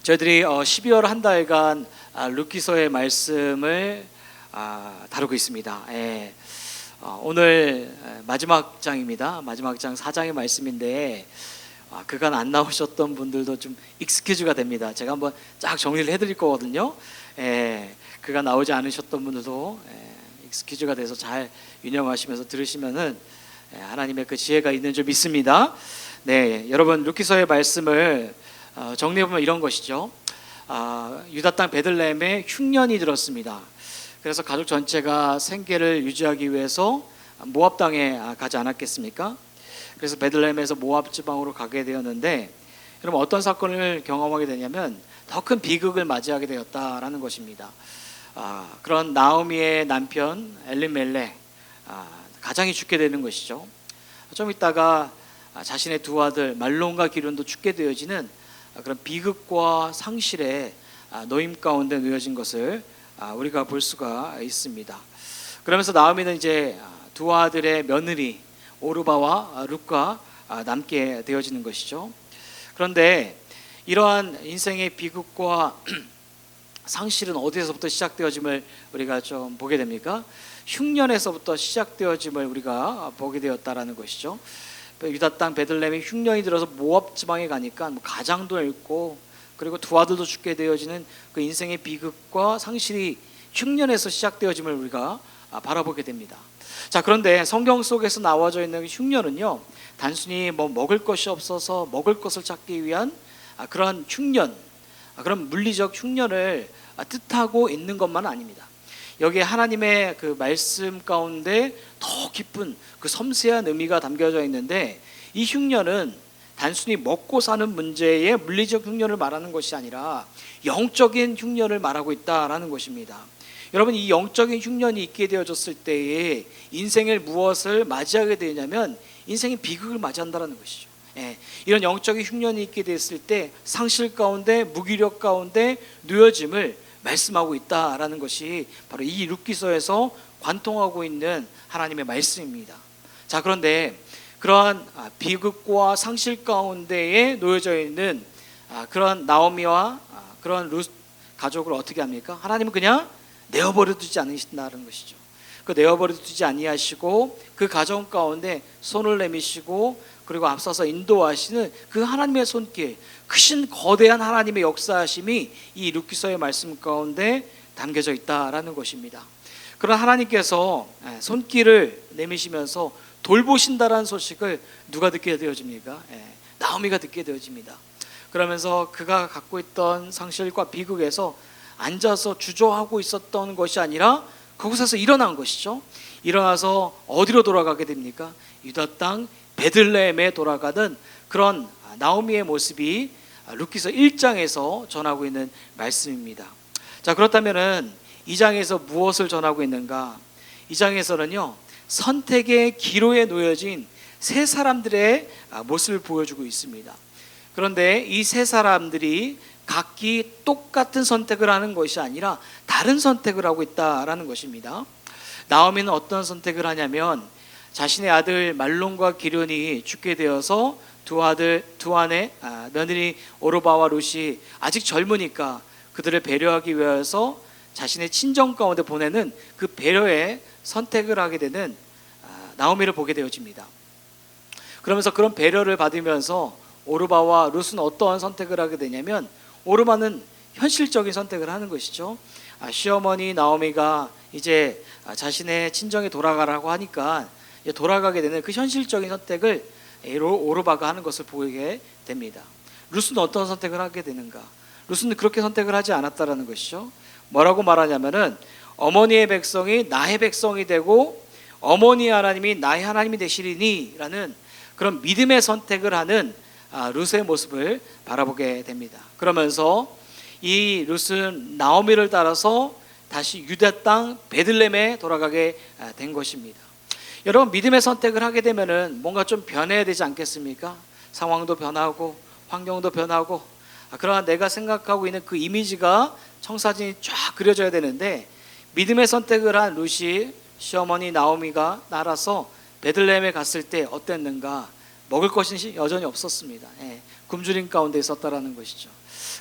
저희들이 12월 한 달간 룻기서의 말씀을 다루고 있습니다. 오늘 마지막 장입니다. 마지막 장 4장의 말씀인데 그간 안 나오셨던 분들도 좀 익스큐즈가 됩니다. 제가 한번 쫙 정리를 해드릴 거거든요. 그간 나오지 않으셨던 분들도 익스큐즈가 돼서 잘 유념하시면서 들으시면은 하나님의 그 지혜가 있는 줄 믿습니다. 네, 여러분 룻기서의 말씀을 정리해보면 이런 것이죠. 유다 땅 베들레헴에 흉년이 들었습니다. 그래서 가족 전체가 생계를 유지하기 위해서 모압 땅에 가지 않았겠습니까? 그래서 베들레헴에서 모압 지방으로 가게 되었는데, 그럼 어떤 사건을 경험하게 되냐면 더 큰 비극을 맞이하게 되었다라는 것입니다. 그런 나오미의 남편 엘리멜렉 가장이 죽게 되는 것이죠. 좀 있다가 자신의 두 아들 말론과 기륜도 죽게 되어지는 그런 비극과 상실의 노임 가운데 놓여진 것을 우리가 볼 수가 있습니다. 그러면서 나오미는 이제 두 아들의 며느리 오르바와 룻과 남게 되어지는 것이죠. 그런데 이러한 인생의 비극과 상실은 어디에서부터 시작되어짐을 우리가 좀 보게 됩니까? 흉년에서부터 시작되어짐을 우리가 보게 되었다라는 것이죠. 유다 땅 베들레헴에 흉년이 들어서 모압 지방에 가니까 가장도 잃고 그리고 두 아들도 죽게 되어지는 그 인생의 비극과 상실이 흉년에서 시작되어짐을 우리가 바라보게 됩니다. 자, 그런데 성경 속에서 나와져 있는 흉년은요, 단순히 먹을 것이 없어서 먹을 것을 찾기 위한 그런 흉년, 그런 물리적 흉년을 뜻하고 있는 것만은 아닙니다. 여기에 하나님의 그 말씀 가운데 더 깊은 그 섬세한 의미가 담겨져 있는데, 이 흉년은 단순히 먹고 사는 문제의 물리적 흉년을 말하는 것이 아니라 영적인 흉년을 말하고 있다라는 것입니다. 여러분, 이 영적인 흉년이 있게 되어졌을 때에 인생을 무엇을 맞이하게 되냐면 인생의 비극을 맞이한다는 것이죠. 이런 영적인 흉년이 있게 됐을 때 상실 가운데, 무기력 가운데 놓여짐을 말씀하고 있다라는 것이 바로 이 룻기서에서 관통하고 있는 하나님의 말씀입니다. 자, 그런데 그러한 비극과 상실 가운데에 놓여져 있는 그런 나오미와 그런 룻 가족을 어떻게 합니까? 하나님은 그냥 내어버려 두지 않으신다는 것이죠. 그 내어버려 두지 아니하시고 그 가정 가운데 손을 내미시고 그리고 앞서서 인도하시는 그 하나님의 손길, 크신 거대한 하나님의 역사하심이 이 룻기서의 말씀 가운데 담겨져 있다라는 것입니다. 그런 하나님께서 손길을 내미시면서 돌보신다라는 소식을 누가 듣게 되어집니까? 나오미가 듣게 되어집니다. 그러면서 그가 갖고 있던 상실과 비극에서 앉아서 주저하고 있었던 것이 아니라 그곳에서 일어난 것이죠. 일어나서 어디로 돌아가게 됩니까? 유다 땅 베들레헴에 돌아가던 그런 나오미의 모습이 룻기서 1장에서 전하고 있는 말씀입니다. 자, 그렇다면은 이 장에서 무엇을 전하고 있는가? 이 장에서는요, 선택의 기로에 놓여진 세 사람들의 모습을 보여주고 있습니다. 그런데 이 세 사람들이 각기 똑같은 선택을 하는 것이 아니라 다른 선택을 하고 있다라는 것입니다. 나오미는 어떤 선택을 하냐면 자신의 아들 말론과 기륜이 죽게 되어서 두 아내 며느리 오르바와 룻이 아직 젊으니까 그들을 배려하기 위해서 자신의 친정 가운데 보내는 그 배려에 선택을 하게 되는 나오미를 보게 되어집니다. 그러면서 그런 배려를 받으면서 오르바와 룻은 어떠한 선택을 하게 되냐면, 오르바는 현실적인 선택을 하는 것이죠. 시어머니 나오미가 이제 자신의 친정에 돌아가라고 하니까 돌아가게 되는 그 현실적인 선택을 오르바가 하는 것을 보게 됩니다. 룻은 어떤 선택을 하게 되는가? 룻은 그렇게 선택을 하지 않았다라는 것이죠. 뭐라고 말하냐면은 어머니의 백성이 나의 백성이 되고 어머니의 하나님이 나의 하나님이 되시리니 라는 그런 믿음의 선택을 하는 룻의 모습을 바라보게 됩니다. 그러면서 이 룻은 나오미를 따라서 다시 유다 땅 베들레헴에 돌아가게 된 것입니다. 여러분, 믿음의 선택을 하게 되면은 뭔가 좀 변해야 되지 않겠습니까? 상황도 변하고 환경도 변하고, 그러나 내가 생각하고 있는 그 이미지가 청사진이 쫙 그려져야 되는데, 믿음의 선택을 한 룻이 시어머니 나오미가 날아서 베들레헴에 갔을 때 어땠는가? 먹을 것이 여전히 없었습니다. 굶주림 가운데 있었다라는 것이죠.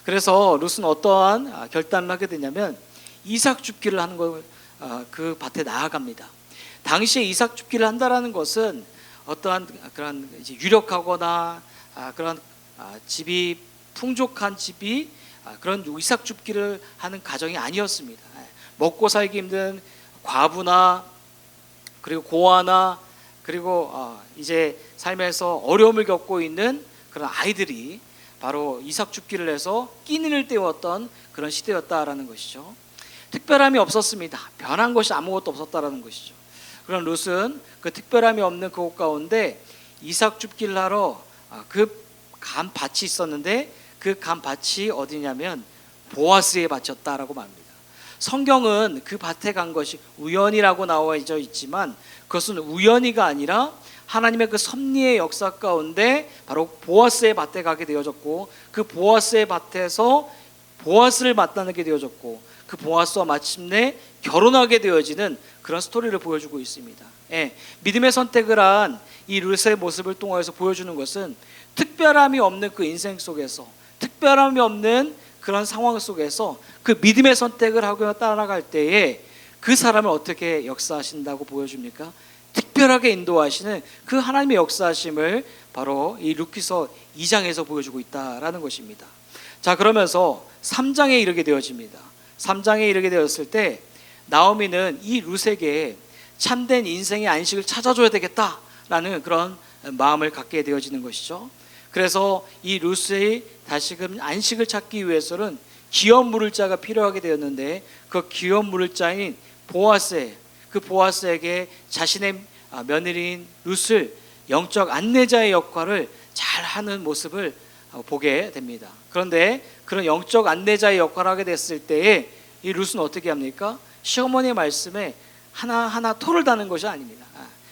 그래서 룻은 어떠한 결단을 하게 되냐면 이삭 줍기를 하는 그 밭에 나아갑니다. 당시에 이삭 줍기를 한다라는 것은 어떠한 그런 이제 유력하거나 그런 집이 풍족한 집이 그런 이삭 줍기를 하는 가정이 아니었습니다. 먹고 살기 힘든 과부나 그리고 고아나 그리고 이제 삶에서 어려움을 겪고 있는 그런 아이들이 바로 이삭 줍기를 해서 끼니를 때웠던 그런 시대였다라는 것이죠. 특별함이 없었습니다. 변한 것이 아무것도 없었다라는 것이죠. 그런 룻은 그 특별함이 없는 그곳 가운데 이삭 줍기를 하러 그 간 밭이 있었는데 그 간 밭이 어디냐면 보아스의 밭이었다라고 말합니다. 성경은 그 밭에 간 것이 우연이라고 나와져 있지만 그것은 우연이가 아니라 하나님의 그 섭리의 역사 가운데 바로 보아스의 밭에 가게 되어졌고 그 보아스의 밭에서 보아스를 만나게 되어졌고 그 보아스와 마침내 결혼하게 되어지는 그런 스토리를 보여주고 있습니다. 믿음의 선택을 한 이 룻의 모습을 통해서 보여주는 것은 특별함이 없는 그 인생 속에서 특별함이 없는 그런 상황 속에서 그 믿음의 선택을 하고 따라갈 때에 그 사람을 어떻게 역사하신다고 보여줍니까? 특별하게 인도하시는 그 하나님의 역사하심을 바로 이 룻기서 2장에서 보여주고 있다라는 것입니다. 자, 그러면서 3장에 이르게 되어집니다. 3장에 이르게 되었을 때 나오미는 이 룻에게 참된 인생의 안식을 찾아줘야 되겠다라는 그런 마음을 갖게 되어지는 것이죠. 그래서 이 룻의 다시금 안식을 찾기 위해서는 기업 물을 자가 필요하게 되었는데 그 기업 물을 자인 그 보아스에게 자신의 며느리인 룻을 영적 안내자의 역할을 잘 하는 모습을 보게 됩니다. 그런데 그런 영적 안내자의 역할을 하게 됐을 때에 이 룻은 어떻게 합니까? 시어머니의 말씀에 하나하나 토를 다는 것이 아닙니다.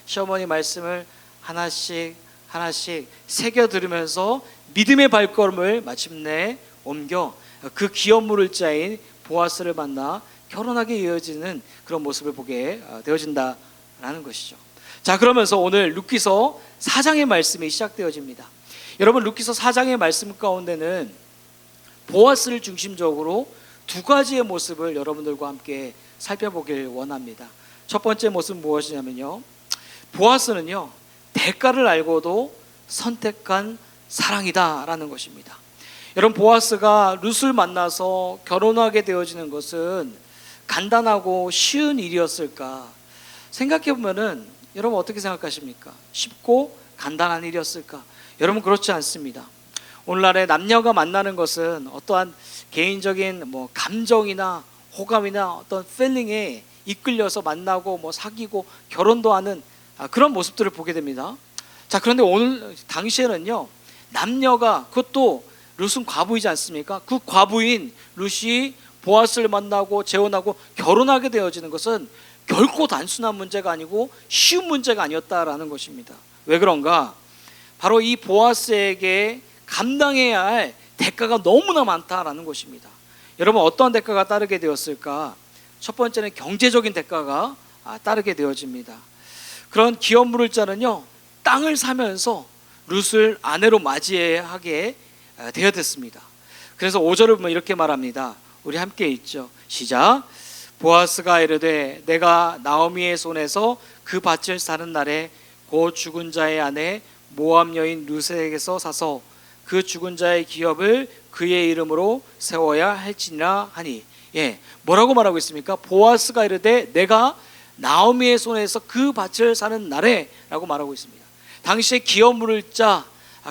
시어머니 말씀을 하나씩 새겨 들으면서 믿음의 발걸음을 마침내 옮겨 그 기업 물을 자인 보아스를 만나 결혼하게 이어지는 그런 모습을 보게 되어진다라는 것이죠. 자, 그러면서 오늘 룻기서 4장의 말씀이 시작되어집니다. 여러분, 룻기서 4장의 말씀 가운데는 보아스를 중심적으로 두 가지의 모습을 여러분들과 함께 살펴보길 원합니다. 첫 번째 모습은 무엇이냐면요, 보아스는요 대가를 알고도 선택한 사랑이다라는 것입니다. 여러분, 보아스가 룻을 만나서 결혼하게 되어지는 것은 간단하고 쉬운 일이었을까? 생각해 보면은 여러분 어떻게 생각하십니까? 쉽고 간단한 일이었을까? 여러분, 그렇지 않습니다. 오늘날에 남녀가 만나는 것은 어떠한 개인적인 감정이나 호감이나 어떤 필링에 이끌려서 만나고 사귀고 결혼도 하는 그런 모습들을 보게 됩니다. 자, 그런데 오늘 당시에는요 남녀가, 그것도 룻은 과부이지 않습니까? 그 과부인 룻이 보아스를 만나고 재혼하고 결혼하게 되어지는 것은 결코 단순한 문제가 아니고 쉬운 문제가 아니었다라는 것입니다. 왜 그런가? 바로 이 보아스에게 감당해야 할 대가가 너무나 많다라는 것입니다. 여러분, 어떤 대가가 따르게 되었을까? 첫 번째는 경제적인 대가가 따르게 되어집니다. 그런 기업 물을 자는요 땅을 사면서 룻을 아내로 맞이하게 되어졌습니다. 그래서 5절을 보면 이렇게 말합니다. 우리 함께 읽죠. 시작. 보아스가 이르되 내가 나오미의 손에서 그 밭을 사는 날에 곧 죽은 자의 아내 모압 여인 룻에게서 사서 그 죽은 자의 기업을 그의 이름으로 세워야 할지니라 하니. 뭐라고 말하고 있습니까? 보아스가 이르되 내가 나오미의 손에서 그 밭을 사는 날에 라고 말하고 있습니다. 당시에 기업 물을 자,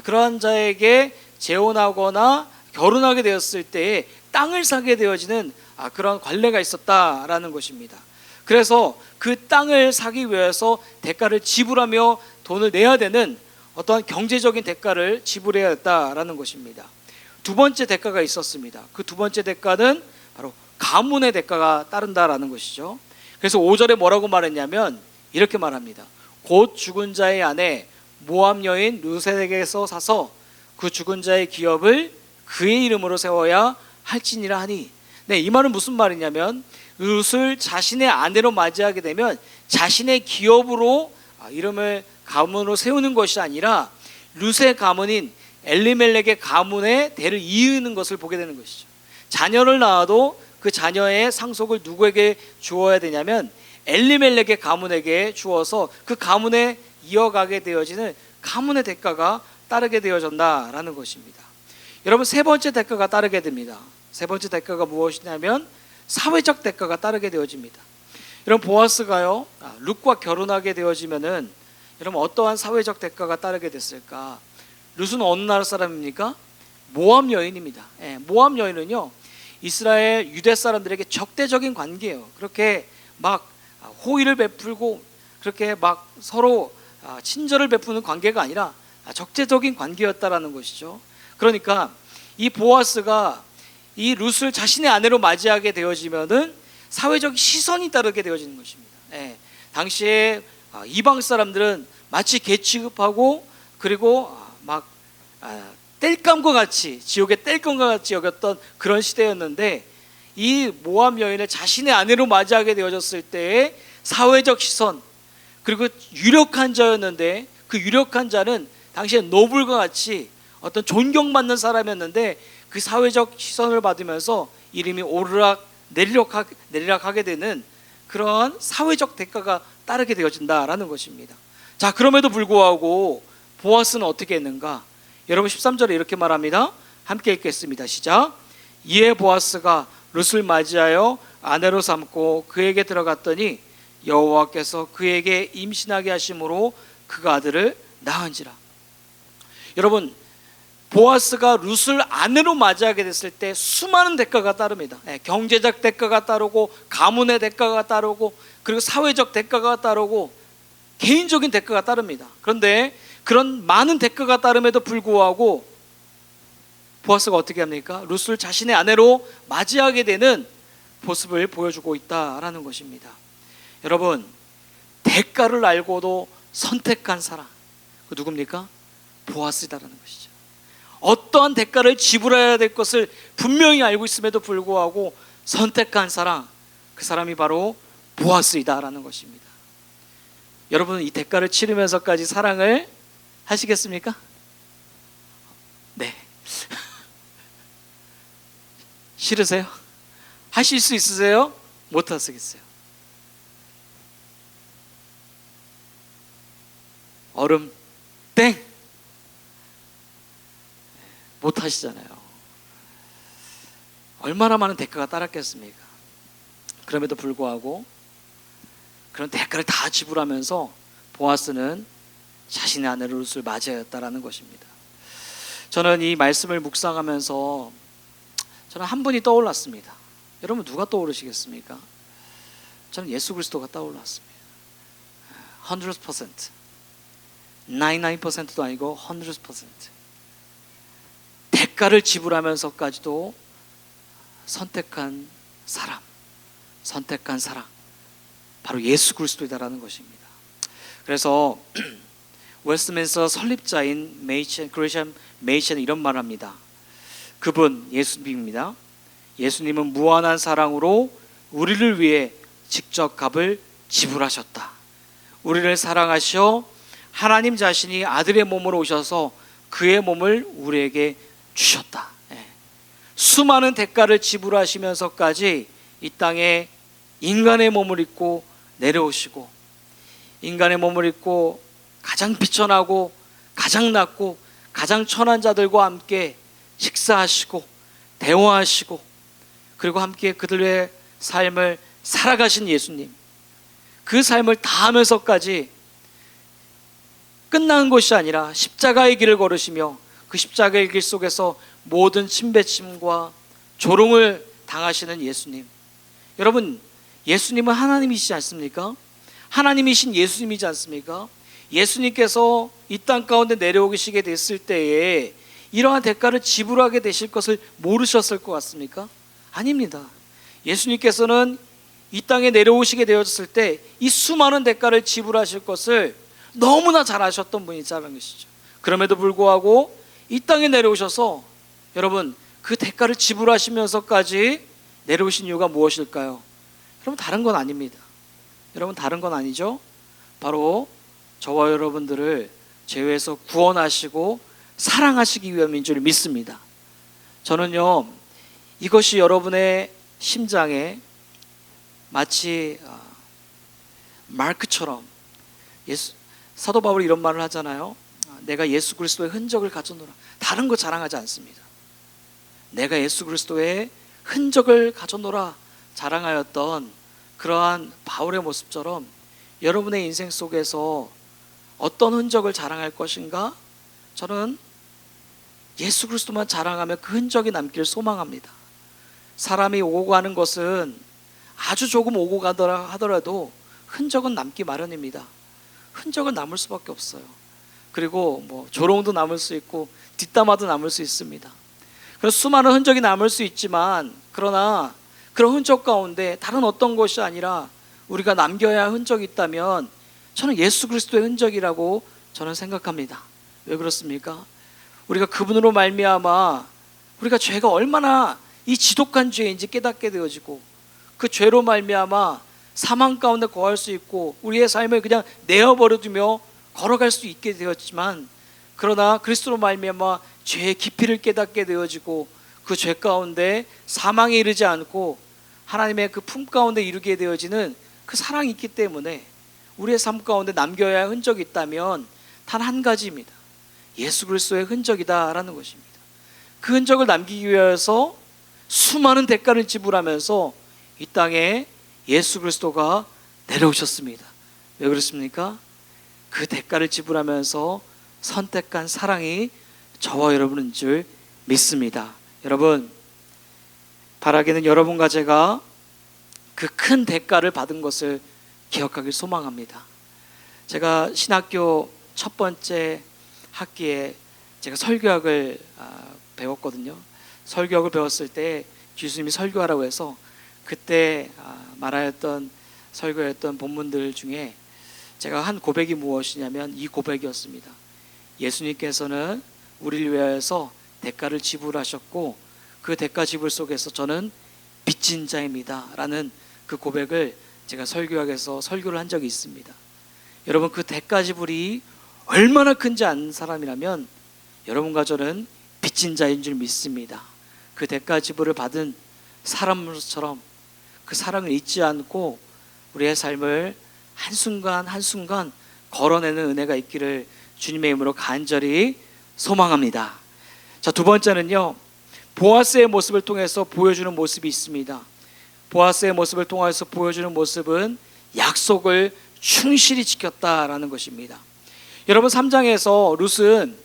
그러한 자에게 재혼하거나 결혼하게 되었을 때에 땅을 사게 되어지는 그런 관례가 있었다라는 것입니다. 그래서 그 땅을 사기 위해서 대가를 지불하며 돈을 내야 되는 어떠한 경제적인 대가를 지불해야 했다라는 것입니다. 두 번째 대가가 있었습니다. 그 두 번째 대가는 바로 가문의 대가가 따른다라는 것이죠. 그래서 5절에 뭐라고 말했냐면 이렇게 말합니다. 곧 죽은 자의 아내 모압 여인 룻에게서 사서 그 죽은 자의 기업을 그의 이름으로 세워야 할지니라 하니. 이 말은 무슨 말이냐면 룻을 자신의 아내로 맞이하게 되면 자신의 기업으로 이름을 가문으로 세우는 것이 아니라 룻의 가문인 엘리멜렉의 가문의 대를 이으는 것을 보게 되는 것이죠. 자녀를 낳아도 그 자녀의 상속을 누구에게 주어야 되냐면 엘리멜렉의 가문에게 주어서 그 가문에 이어가게 되어지는 가문의 대가가 따르게 되어진다라는 것입니다. 여러분, 세 번째 대가가 따르게 됩니다. 세 번째 대가가 무엇이냐면 사회적 대가가 따르게 되어집니다. 여러분, 보아스가요 룻과 결혼하게 되어지면은 여러분 어떠한 사회적 대가가 따르게 됐을까? 룻은 어느 나라 사람입니까? 모압 여인입니다. 모압 여인은요 이스라엘 유대 사람들에게 적대적인 관계예요. 그렇게 막 호의를 베풀고 그렇게 막 서로 친절을 베푸는 관계가 아니라 적대적인 관계였다라는 것이죠. 그러니까 이 보아스가 이 룻을 자신의 아내로 맞이하게 되어지면은 사회적 시선이 따르게 되어지는 것입니다. 당시에 이방 사람들은 마치 개 취급하고 그리고 막 땔감과 같이 지옥의 땔감과 같이 여겼던 그런 시대였는데 이 모압 여인을 자신의 아내로 맞이하게 되어졌을 때의 사회적 시선, 그리고 유력한 자였는데 그 유력한 자는 당시에 노블과 같이 어떤 존경받는 사람이었는데 그 사회적 시선을 받으면서 이름이 오르락 내리락하게 되는 그런 사회적 대가가 따르게 되어진다라는 것입니다. 자, 그럼에도 불구하고 보아스는 어떻게 했는가? 여러분 13절에 이렇게 말합니다. 함께 읽겠습니다. 시작. 이에 보아스가 룻을 맞이하여 아내로 삼고 그에게 들어갔더니 여호와께서 그에게 임신하게 하심으로 그가 아들을 낳은지라. 여러분, 보아스가 룻을 아내로 맞이하게 됐을 때 수많은 대가가 따릅니다. 경제적 대가가 따르고 가문의 대가가 따르고 그리고 사회적 대가가 따르고 개인적인 대가가 따릅니다. 그런데 그런 많은 대가가 따름에도 불구하고 보아스가 어떻게 합니까? 룻을 자신의 아내로 맞이하게 되는 모습을 보여주고 있다라는 것입니다. 여러분, 대가를 알고도 선택한 사람, 그 누굽니까? 보아스다라는 것이죠. 어떠한 대가를 지불해야 될 것을 분명히 알고 있음에도 불구하고 선택한 사람, 그 사람이 바로 보아스이다라는 것입니다. 여러분, 이 대가를 치르면서까지 사랑을 하시겠습니까? 네. 싫으세요? 하실 수 있으세요? 못 하시겠어요? 얼음 땡! 못 하시잖아요. 얼마나 많은 대가가 따랐겠습니까? 그럼에도 불구하고 그런 대가를 다 지불하면서 보아스는 자신의 아내 룻을 맞이하였다라는 것입니다. 저는 이 말씀을 묵상하면서 저는 한 분이 떠올랐습니다. 여러분, 누가 떠오르시겠습니까? 저는 예수 그리스도가 떠올랐습니다. 100%, 99%도 아니고 100%. 대가를 지불하면서까지도 선택한 사람, 바로 예수 그리스도이다라는 것입니다. 그래서 웨스트민스터 설립자인 그레이엄 메이션은 이런 말을 합니다. 그분, 예수님입니다. 예수님은 무한한 사랑으로 우리를 위해 직접 값을 지불하셨다. 우리를 사랑하시어 하나님 자신이 아들의 몸으로 오셔서 그의 몸을 우리에게 주셨다. 수많은 대가를 지불하시면서까지 이 땅에 인간의 몸을 입고 내려오시고 인간의 몸을 입고 가장 비천하고 가장 낮고 가장 천한 자들과 함께 식사하시고 대화하시고 그리고 함께 그들의 삶을 살아가신 예수님, 그 삶을 다 하면서까지 끝난 것이 아니라 십자가의 길을 걸으시며 그 십자가의 길 속에서 모든 침뱉음과 조롱을 당하시는 예수님. 여러분, 예수님은 하나님이시지 않습니까? 하나님이신 예수님이지 않습니까? 예수님께서 이 땅 가운데 내려오시게 됐을 때에 이러한 대가를 지불하게 되실 것을 모르셨을 것 같습니까? 아닙니다. 예수님께서는 이 땅에 내려오시게 되었을 때 이 수많은 대가를 지불하실 것을 너무나 잘 아셨던 분이라는 것이죠. 그럼에도 불구하고 이 땅에 내려오셔서 여러분, 그 대가를 지불하시면서까지 내려오신 이유가 무엇일까요? 여러분, 다른 건 아닙니다. 여러분, 다른 건 아니죠? 바로 저와 여러분들을 죄에서 구원하시고 사랑하시기 위함인 줄 믿습니다. 저는요, 이것이 여러분의 심장에 마치 마크처럼, 사도 바울이 이런 말을 하잖아요. 내가 예수 그리스도의 흔적을 가져노라. 다른 거 자랑하지 않습니다. 내가 예수 그리스도의 흔적을 가져노라 자랑하였던 그러한 바울의 모습처럼 여러분의 인생 속에서 어떤 흔적을 자랑할 것인가? 저는 예수 그리스도만 자랑하며 그 흔적이 남기를 소망합니다. 사람이 오고 가는 것은 아주 조금 오고 가더라 하더라도 흔적은 남기 마련입니다. 흔적은 남을 수밖에 없어요. 그리고 조롱도 남을 수 있고 뒷담화도 남을 수 있습니다. 그래서 수많은 흔적이 남을 수 있지만, 그러나 그런 흔적 가운데 다른 어떤 것이 아니라 우리가 남겨야 할 흔적이 있다면 저는 예수 그리스도의 흔적이라고 저는 생각합니다. 왜 그렇습니까? 우리가 그분으로 말미암아 우리가 죄가 얼마나 이 지독한 죄인지 깨닫게 되어지고, 그 죄로 말미암아 사망 가운데 거할 수 있고 우리의 삶을 그냥 내어버려두며 걸어갈 수 있게 되었지만, 그러나 그리스도로 말미암아 죄의 깊이를 깨닫게 되어지고 그 죄 가운데 사망에 이르지 않고 하나님의 그 품 가운데 이르게 되어지는 그 사랑이 있기 때문에 우리의 삶 가운데 남겨야 할 흔적이 있다면 단 한 가지입니다. 예수 그리스도의 흔적이다라는 것입니다. 그 흔적을 남기기 위해서 수많은 대가를 지불하면서 이 땅에 예수 그리스도가 내려오셨습니다. 왜 그렇습니까? 그 대가를 지불하면서 선택한 사랑이 저와 여러분인 줄 믿습니다. 여러분, 바라기는 여러분과 제가 그 큰 대가를 받은 것을 기억하길 소망합니다. 제가 신학교 첫 번째 학기에 제가 설교학을 배웠거든요. 설교학을 배웠을 때 교수님이 설교하라고 해서 그때 말하였던 설교했던 본문들 중에 제가 한 고백이 무엇이냐면 이 고백이었습니다. 예수님께서는 우리를 위하여서 대가를 지불하셨고 그 대가 지불 속에서 저는 빚진 자입니다 라는 그 고백을 제가 설교학에서 설교를 한 적이 있습니다. 여러분, 그 대가 지불이 얼마나 큰지 아는 사람이라면 여러분과 저는 빚진 자인 줄 믿습니다. 그 대가 지불을 받은 사람으로처럼 그 사랑을 잊지 않고 우리의 삶을 한순간 한순간 걸어내는 은혜가 있기를 주님의 이름으로 간절히 소망합니다. 자, 두 번째는요, 보아스의 모습을 통해서 보여주는 모습이 있습니다. 보아스의 모습을 통해서 보여주는 모습은 약속을 충실히 지켰다라는 것입니다. 여러분, 3장에서 룻은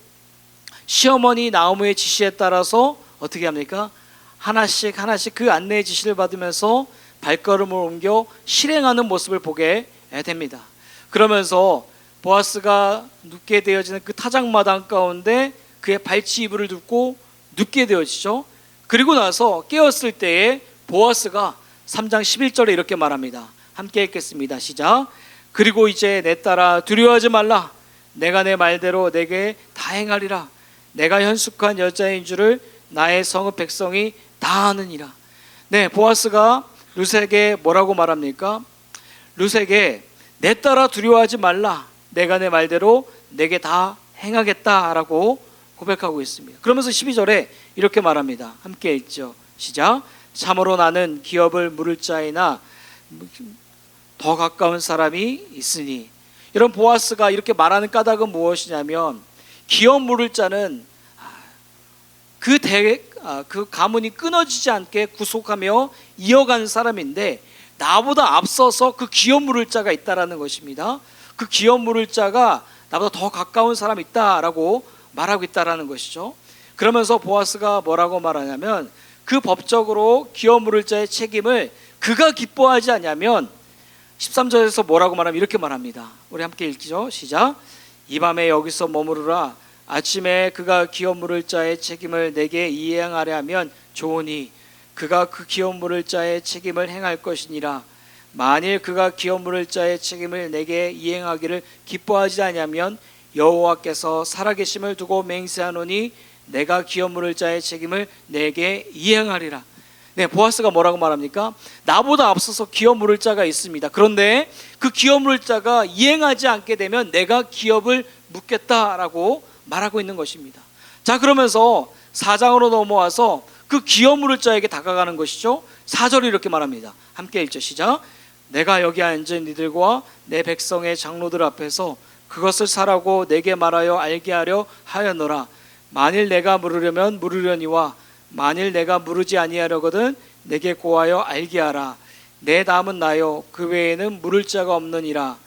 시어머니 나오미의 지시에 따라서 어떻게 합니까? 하나씩 그 안내의 지시를 받으면서 발걸음을 옮겨 실행하는 모습을 보게 됩니다. 그러면서 보아스가 눕게 되어지는 그 타작마당 가운데 그의 발치 이불을 눕고 눕게 되어지죠. 그리고 나서 깨었을 때에 보아스가 3장 11절에 이렇게 말합니다. 함께 읽겠습니다. 시작. 그리고 이제 내 딸아 두려워하지 말라. 내가 내 말대로 내게 다 행하리라. 내가 현숙한 여자인 줄을 나의 성읍 백성이 다 아느니라. 네, 보아스가 룻에게 뭐라고 말합니까? 룻에게 내 딸아 두려워하지 말라. 내가 내 말대로 내게 다 행하겠다라고 고백하고 있습니다. 그러면서 12절에 이렇게 말합니다. 함께 읽죠. 시작. 참으로 나는 기업을 물을 자이나 더 가까운 사람이 있으니. 이런 보아스가 이렇게 말하는 까닭은 무엇이냐면, 기업 물을 자는 그 가문이 끊어지지 않게 구속하며 이어가는 사람인데, 나보다 앞서서 그 기업 물을 자가 있다라는 것입니다. 그 기업 물을 자가 나보다 더 가까운 사람이 있다라고 말하고 있다라는 것이죠. 그러면서 보아스가 뭐라고 말하냐면, 그 법적으로 기업 물을 자의 책임을 그가 기뻐하지 않냐면 13절에서 뭐라고 말하면 이렇게 말합니다. 우리 함께 읽죠. 시작. 이 밤에 여기서 머무르라. 아침에 그가 기업 물을 자의 책임을 내게 이행하려 하면 좋으니 그가 그 기업 물을 자의 책임을 행할 것이니라. 만일 그가 기업 물을 자의 책임을 내게 이행하기를 기뻐하지 않으면 여호와께서 살아계심을 두고 맹세하노니 내가 기업 물을 자의 책임을 내게 이행하리라. 네, 보아스가 뭐라고 말합니까? 나보다 앞서서 기업 물을 자가 있습니다. 그런데 그 기업 물을 자가 이행하지 않게 되면 내가 기업을 묻겠다라고 말하고 있는 것입니다. 자, 그러면서 4장으로 넘어와서 그 기업 물을 자에게 다가가는 것이죠. 4절이 이렇게 말합니다. 함께 읽죠. 시작. 내가 여기 앉은 이들과 내 백성의 장로들 앞에서 그것을 사라고 내게 말하여 알게 하려 하였노라. 만일 내가 물으려면 물으려니와 만일 내가 물으지 아니하려거든 내게 고하여 알게 하라. 내 남은 나요 그 외에는 물을 자가 없느니라.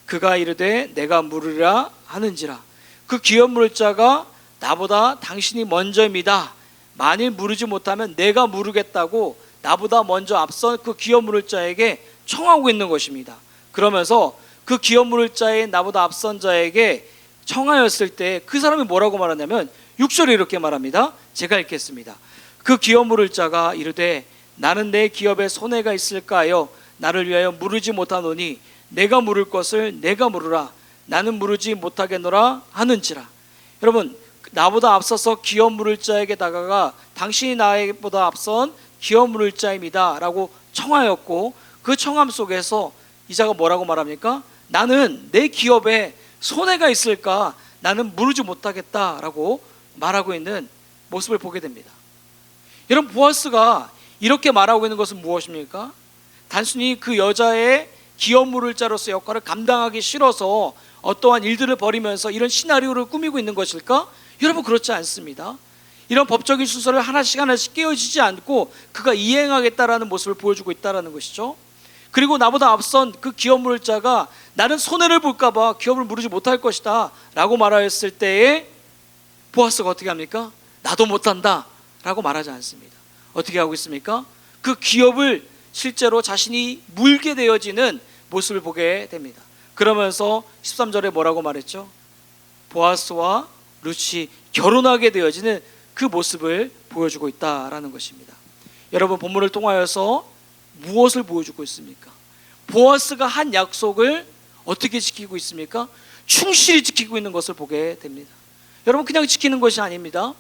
그가 이르되 내가 물으라 하는지라. 그 기업 물을 자가 나보다 당신이 먼저입니다. 만일 물으지 못하면 내가 물으겠다고 나보다 먼저 앞선 그 기업 물을 자에게 청하고 있는 것입니다. 그러면서 그 기업 물을 자의 나보다 앞선 자에게 청하였을 때 그 사람이 뭐라고 말하냐면 6절에 이렇게 말합니다. 제가 읽겠습니다. 그 기업 물을 자가 이르되 나는 내 기업에 손해가 있을까요? 나를 위하여 물으지 못하노니 내가 물을 것을 내가 물으라. 나는 물으지 못하겠노라 하는지라. 여러분, 나보다 앞서서 기업 물을 자에게 다가가 당신이 나보다 앞선 기업 물을 자입니다 라고 청하였고, 그 청함 속에서 이 자가 뭐라고 말합니까? 나는 내 기업에 손해가 있을까? 나는 물으지 못하겠다라고 말하고 있는 모습을 보게 됩니다. 여러분, 보아스가 이렇게 말하고 있는 것은 무엇입니까? 단순히 그 여자의 기업 물을 자로서 역할을 감당하기 싫어서 어떠한 일들을 벌이면서 이런 시나리오를 꾸미고 있는 것일까? 여러분, 그렇지 않습니다. 이런 법적인 순서를 하나씩 하나씩 깨어지지 않고 그가 이행하겠다라는 모습을 보여주고 있다는 것이죠. 그리고 나보다 앞선 그 기업 물을 자가 나는 손해를 볼까 봐 기업을 물으지 못할 것이다 라고 말하였을 때에 보아스가 어떻게 합니까? 나도 못한다 라고 말하지 않습니다. 어떻게 하고 있습니까? 그 기업을 실제로 자신이 물게 되어지는 모습을 보게 됩니다. 그러면서 13절에 뭐라고 말했죠? 보아스와 룻이 결혼하게 되어지는 그 모습을 보여주고 있다라는 것입니다. 여러분, 본문을 통하여서 무엇을 보여주고 있습니까? 보아스가 한 약속을 어떻게 지키고 있습니까? 충실히 지키고 있는 것을 보게 됩니다. 여러분, 그냥 지키는 것이 아닙니다.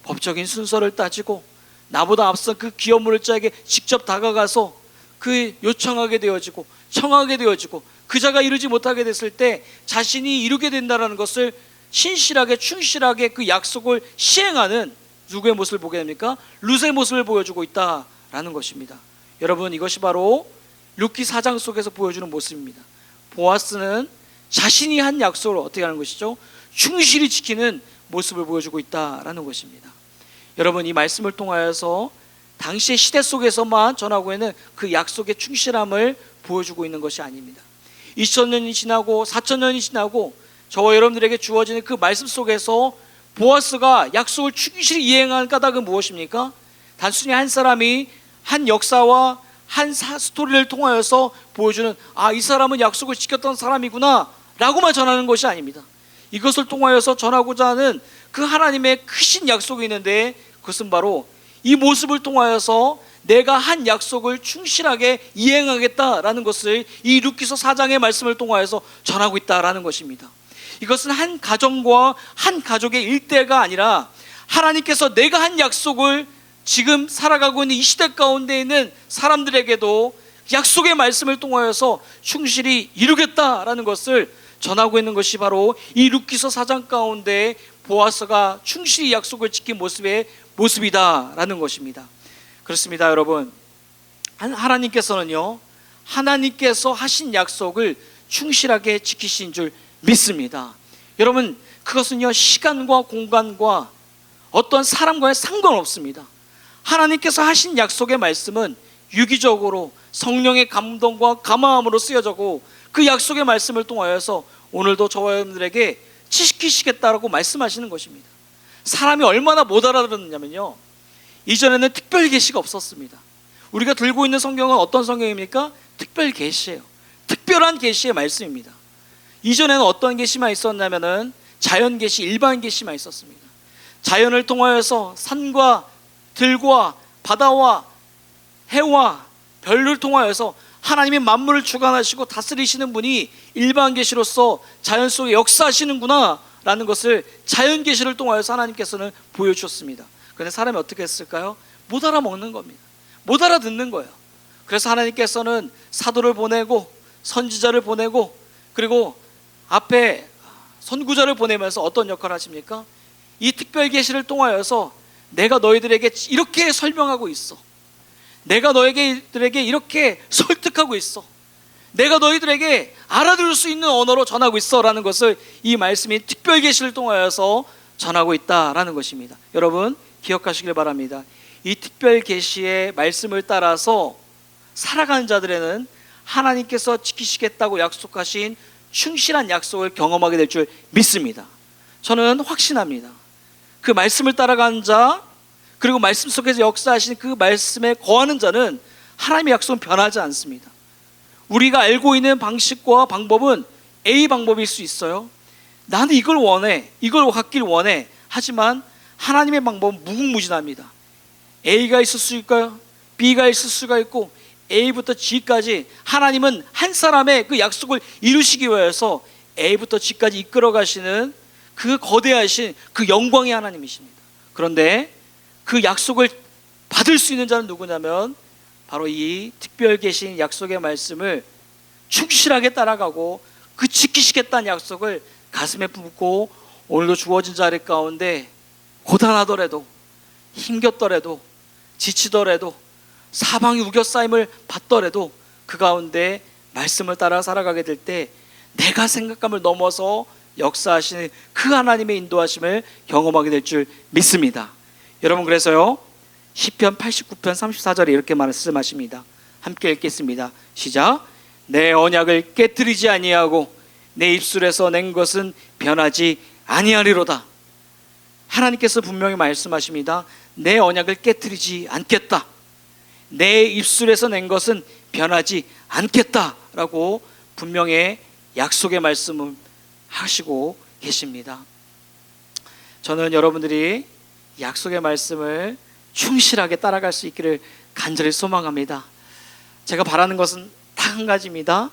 법적인 순서를 따지고 나보다 앞선 그 기업 물을 자에게 직접 다가가서 그 요청하게 되어지고 청하게 되어지고 그 자가 이루지 못하게 됐을 때 자신이 이루게 된다는 것을 신실하게 충실하게 그 약속을 시행하는 누구의 모습을 보게 됩니까? 룻의 모습을 보여주고 있다라는 것입니다. 여러분, 이것이 바로 룻기 4장 속에서 보여주는 모습입니다. 보아스는 자신이 한 약속을 어떻게 하는 것이죠? 충실히 지키는 모습을 보여주고 있다라는 것입니다. 여러분, 이 말씀을 통하여서 당시의 시대 속에서만 전하고 있는 그 약속의 충실함을 보여주고 있는 것이 아닙니다. 2000년이 지나고 4000년이 지나고 저와 여러분들에게 주어지는 그 말씀 속에서 보아스가 약속을 충실히 이행한 까닭은 무엇입니까? 단순히 한 사람이 한 역사와 한 스토리를 통하여서 보여주는 이 사람은 약속을 지켰던 사람이구나 라고만 전하는 것이 아닙니다. 이것을 통하여서 전하고자 하는 그 하나님의 크신 약속이 있는데, 그것은 바로 이 모습을 통하여서 내가 한 약속을 충실하게 이행하겠다라는 것을 이 룻기서 4장의 말씀을 통하여서 전하고 있다라는 것입니다. 이것은 한 가정과 한 가족의 일대가 아니라 하나님께서 내가 한 약속을 지금 살아가고 있는 이 시대 가운데 있는 사람들에게도 약속의 말씀을 통하여서 충실히 이루겠다라는 것을 전하고 있는 것이 바로 이 룻기서 4장 가운데 보아스가 충실히 약속을 지킨 모습이다라는 것입니다. 그렇습니다, 여러분. 하나님께서는요, 하나님께서 하신 약속을 충실하게 지키신 줄 믿습니다. 여러분, 그것은요, 시간과 공간과 어떤 사람과의 상관없습니다. 하나님께서 하신 약속의 말씀은 유기적으로 성령의 감동과 감화함으로 쓰여져고 그 약속의 말씀을 통하여서 오늘도 저와 여러분들에게 지키시겠다라고 말씀하시는 것입니다. 사람이 얼마나 못 알아들었느냐면요, 이전에는 특별 계시가 없었습니다. 우리가 들고 있는 성경은 어떤 성경입니까? 특별 계시예요. 특별한 계시의 말씀입니다. 이전에는 어떤 계시만 있었냐면은 자연 계시, 일반 계시만 있었습니다. 자연을 통하여서 산과 들과 바다와 해와 별을 통하여서 하나님이 만물을 주관하시고 다스리시는 분이 일반 계시로서 자연 속에 역사하시는구나 라는 것을 자연 계시를 통하여서 하나님께서는 보여주셨습니다. 그런데 사람이 어떻게 했을까요? 못 알아먹는 겁니다. 못 알아듣는 거예요. 그래서 하나님께서는 사도를 보내고 선지자를 보내고 그리고 앞에 선구자를 보내면서 어떤 역할을 하십니까? 이 특별 계시를 통하여서 내가 너희들에게 이렇게 설명하고 있어. 내가 너희들에게 이렇게 설득하고 있어. 내가 너희들에게 알아들을 수 있는 언어로 전하고 있어라는 것을 이 말씀이 특별 계시를 통하여서 전하고 있다라는 것입니다. 여러분 기억하시길 바랍니다. 이 특별 계시의 말씀을 따라서 살아가는 자들에는 하나님께서 지키시겠다고 약속하신 충실한 약속을 경험하게 될 줄 믿습니다. 저는 확신합니다. 그 말씀을 따라가는 자, 그리고 말씀 속에서 역사하신 그 말씀에 거하는 자는 하나님의 약속은 변하지 않습니다. 우리가 알고 있는 방식과 방법은 A 방법일 수 있어요. 나는 이걸 원해, 이걸 갖길 원해. 하지만 하나님의 방법은 무궁무진합니다. A가 있을 수 있고요, B가 있을 수가 있고, A부터 G까지 하나님은 한 사람의 그 약속을 이루시기 위해서 A부터 G까지 이끌어 가시는 그 거대하신 그 영광의 하나님이십니다. 그런데 그 약속을 받을 수 있는 자는 누구냐면 바로 이 특별 계신 약속의 말씀을 충실하게 따라가고 그 지키시겠다는 약속을 가슴에 품고 오늘도 주어진 자리 가운데 고단하더라도, 힘겹더라도, 지치더라도, 사방이 우겨싸임을 받더라도 그 가운데 말씀을 따라 살아가게 될 때 내가 생각감을 넘어서 역사하시는 그 하나님의 인도하심을 경험하게 될 줄 믿습니다. 여러분, 그래서요 시편 89편 34절에 이렇게 말씀하십니다. 함께 읽겠습니다. 시작. 내 언약을 깨뜨리지 아니하고 내 입술에서 낸 것은 변하지 아니하리로다. 하나님께서 분명히 말씀하십니다. 내 언약을 깨뜨리지 않겠다. 내 입술에서 낸 것은 변하지 않겠다라고 분명히 약속의 말씀을 하시고 계십니다. 저는 여러분들이 약속의 말씀을 충실하게 따라갈 수 있기를 간절히 소망합니다. 제가 바라는 것은 딱 한 가지입니다.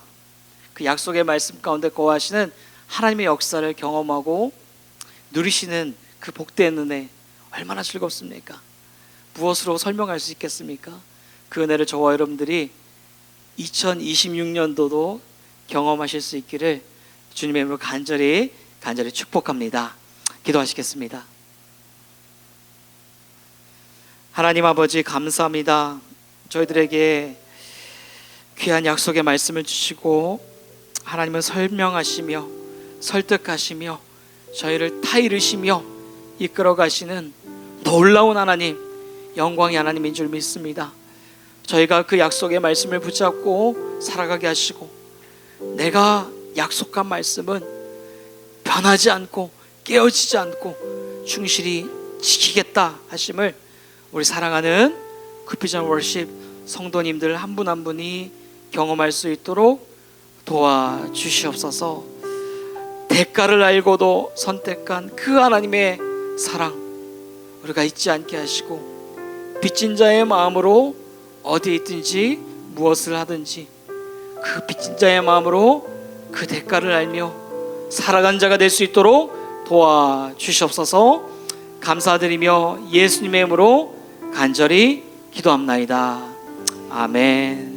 그 약속의 말씀 가운데 거하시는 하나님의 역사를 경험하고 누리시는 그 복된 은혜, 얼마나 즐겁습니까? 무엇으로 설명할 수 있겠습니까? 그 은혜를 저와 여러분들이 2026년도도 경험하실 수 있기를 주님의 이름으로 간절히 축복합니다. 기도하시겠습니다. 하나님 아버지, 감사합니다. 저희들에게 귀한 약속의 말씀을 주시고 하나님은 설명하시며 설득하시며 저희를 타이르시며 이끌어 가시는 놀라운 하나님, 영광의 하나님인 줄 믿습니다. 저희가 그 약속의 말씀을 붙잡고 살아가게 하시고 내가 약속한 말씀은 변하지 않고 깨어지지 않고 충실히 지키겠다 하심을 우리 사랑하는 굿비전 월십 성도님들 한 분 한 분이 경험할 수 있도록 도와주시옵소서. 대가를 알고도 선택한 그 하나님의 사랑 우리가 잊지 않게 하시고 빚진 자의 마음으로 어디에 있든지 무엇을 하든지 그 빚진 자의 마음으로 그 대가를 알며 살아간 자가 될 수 있도록 도와주시옵소서. 감사드리며 예수님의 이름으로 간절히 기도합나이다. 아멘.